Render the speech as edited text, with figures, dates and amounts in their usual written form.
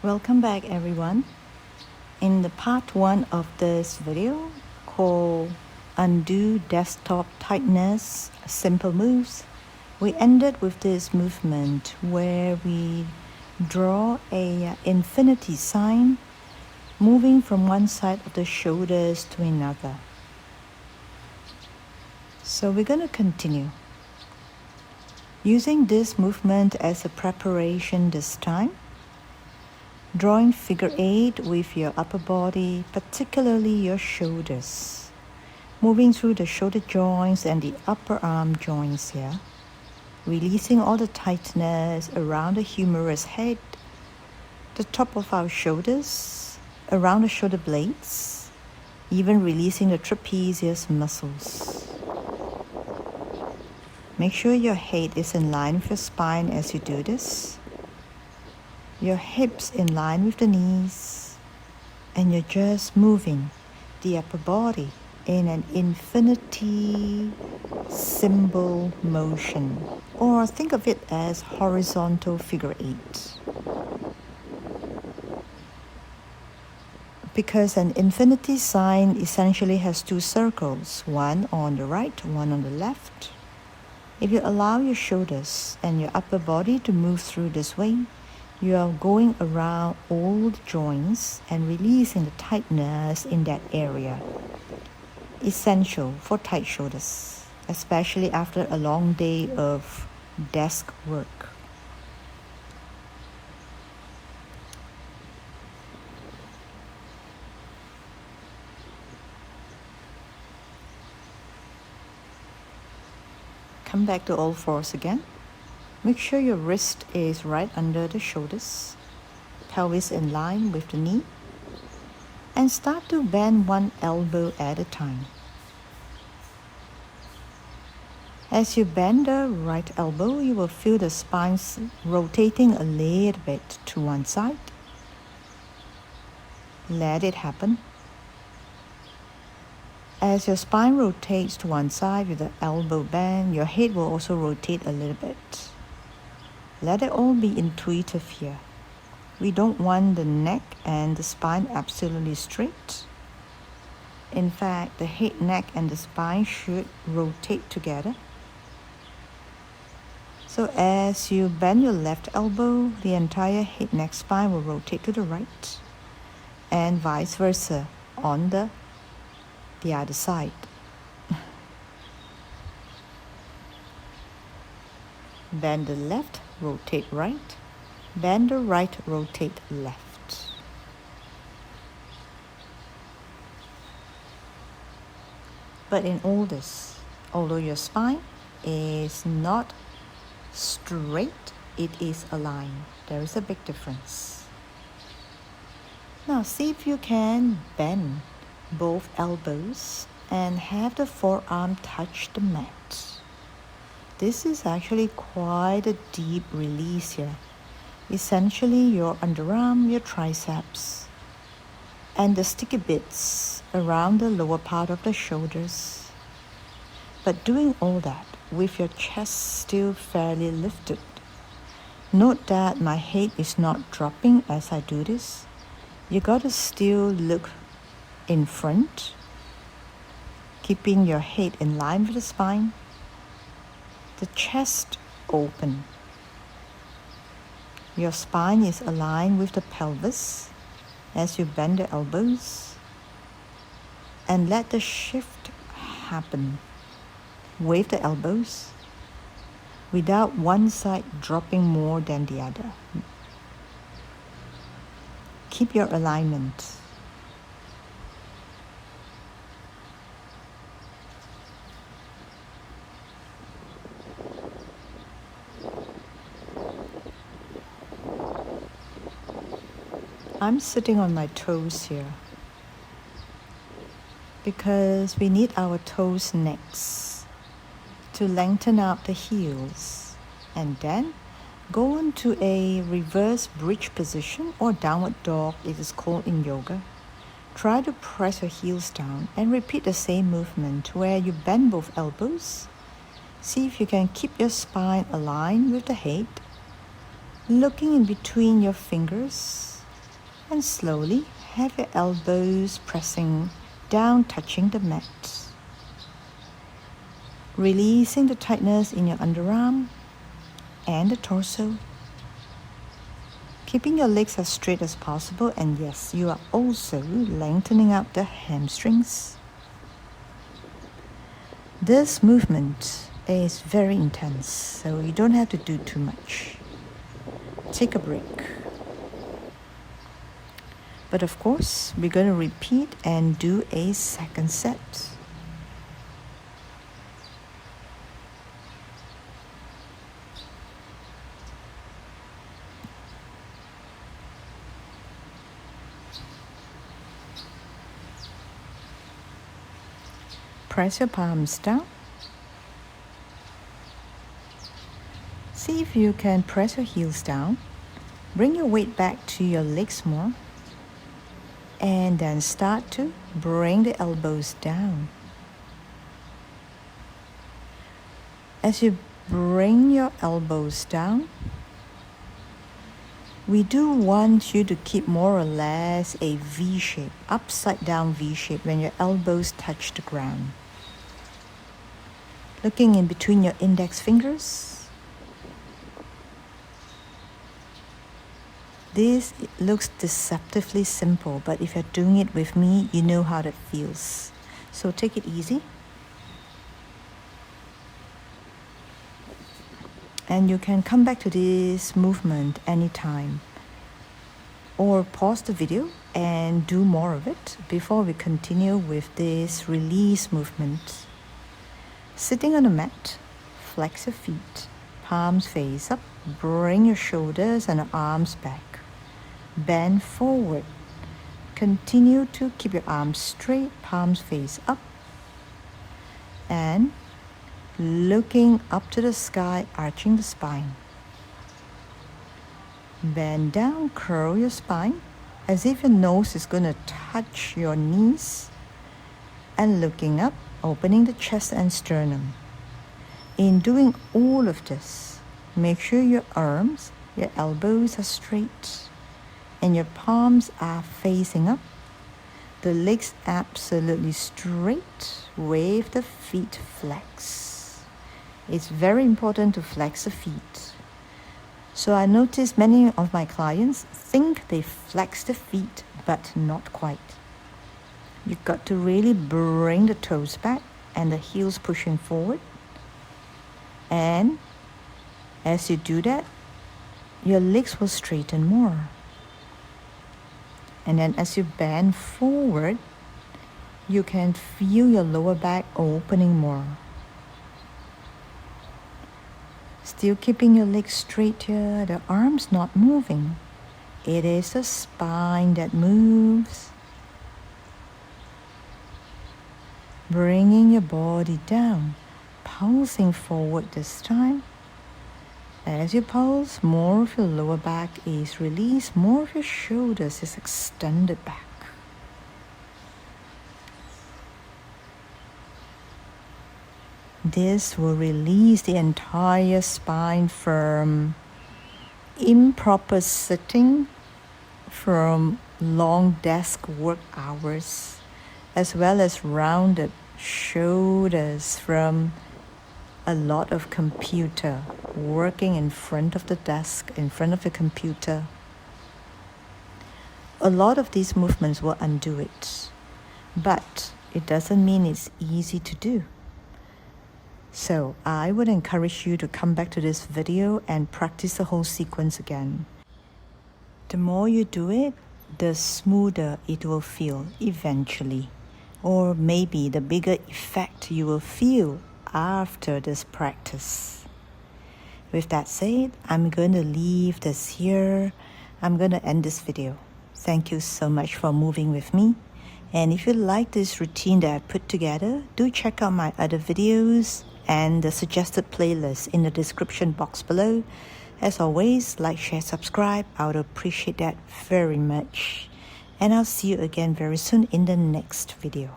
Welcome back everyone. In the part 1 of this video called Undo Desktop Tightness Simple Moves, we ended with this movement where we draw a infinity sign moving from one side of the shoulders to another. So we're going to continue using this movement as a preparation this time. Drawing figure 8 with your upper body, particularly your shoulders. Moving through the shoulder joints and the upper arm joints here. Releasing all the tightness around the humerus head, the top of our shoulders, around the shoulder blades, even releasing the trapezius muscles. Make sure your head is in line with your spine as you do this. Your hips in line with the knees, and you're just moving the upper body in an infinity symbol motion, or think of it as horizontal figure 8. Because an infinity sign essentially has two circles, one on the right, one on the left. If you allow your shoulders and your upper body to move through this way, you are going around all the joints and releasing the tightness in that area. Essential for tight shoulders, especially after a long day of desk work. Come back to all fours again. Make sure your wrist is right under the shoulders, pelvis in line with the knee, and start to bend one elbow at a time. As you bend the right elbow, you will feel the spine rotating a little bit to one side. Let it happen. As your spine rotates to one side with the elbow bend, your head will also rotate a little bit. Let it all be intuitive here. We don't want the neck and the spine absolutely straight. In fact, the head, neck, and the spine should rotate together. So as you bend your left elbow, the entire head, neck, spine will rotate to the right, and vice versa on the other side. Bend the left, rotate right. Bend the right, rotate left. But in all this, although your spine is not straight, it is aligned. There is a big difference. Now see if you can bend both elbows and have the forearm touch the mat. This is actually quite a deep release here. Essentially your underarm, your triceps, and the sticky bits around the lower part of the shoulders. But doing all that with your chest still fairly lifted. Note that my head is not dropping as I do this. You gotta still look in front, keeping your head in line with the spine. The chest open. Your spine is aligned with the pelvis as you bend the elbows, and let the shift happen. Wave the elbows without one side dropping more than the other. Keep your alignment. I'm sitting on my toes here because we need our toes next to lengthen out the heels, and then go into a reverse bridge position, or downward dog it is called in yoga. Try to press your heels down and repeat the same movement where you bend both elbows. See if you can keep your spine aligned with the head, looking in between your fingers And slowly have your elbows pressing down, touching the mat. Releasing the tightness in your underarm and the torso. Keeping your legs as straight as possible, and yes, you are also lengthening out the hamstrings. This movement is very intense, so you don't have to do too much. Take a break. But of course, we're going to repeat and do a second set. Press your palms down. See if you can press your heels down. Bring your weight back to your legs more. And then start to bring the elbows down. As you bring your elbows down, we do want you to keep more or less a V shape, upside down V shape when your elbows touch the ground. Looking in between your index fingers. This looks deceptively simple, but if you're doing it with me, you know how that feels. So take it easy. And you can come back to this movement anytime. Or pause the video and do more of it before we continue with this release movement. Sitting on the mat, flex your feet, palms face up, bring your shoulders and arms back. Bend forward. Continue to keep your arms straight, palms face up. And looking up to the sky, arching the spine. Bend down, curl your spine as if your nose is going to touch your knees. And looking up, opening the chest and sternum. In doing all of this, make sure your arms, your elbows are straight and your palms are facing up. The legs absolutely straight, wave the feet flex. It's very important to flex the feet. So I notice many of my clients think they flex the feet, but not quite. You've got to really bring the toes back and the heels pushing forward. And as you do that, your legs will straighten more. And then as you bend forward, you can feel your lower back opening more. Still keeping your legs straight here, the arms not moving. It is the spine that moves. Bringing your body down, pulsing forward this time. As you pulse, more of your lower back is released, more of your shoulders is extended back. This will release the entire spine from improper sitting, from long desk work hours, as well as rounded shoulders from a lot of computer, working in front of the desk, in front of the computer. A lot of these movements will undo it, but it doesn't mean it's easy to do. So I would encourage you to come back to this video and practice the whole sequence again. The more you do it, the smoother it will feel eventually. Or maybe the bigger effect you will feel after this practice. With that said, I'm going to leave this here. I'm going to end this video. Thank you so much for moving with me. And if you like this routine that I put together, do check out my other videos and the suggested playlist in the description box below. As always, like, share, subscribe. I would appreciate that very much. And I'll see you again very soon in the next video.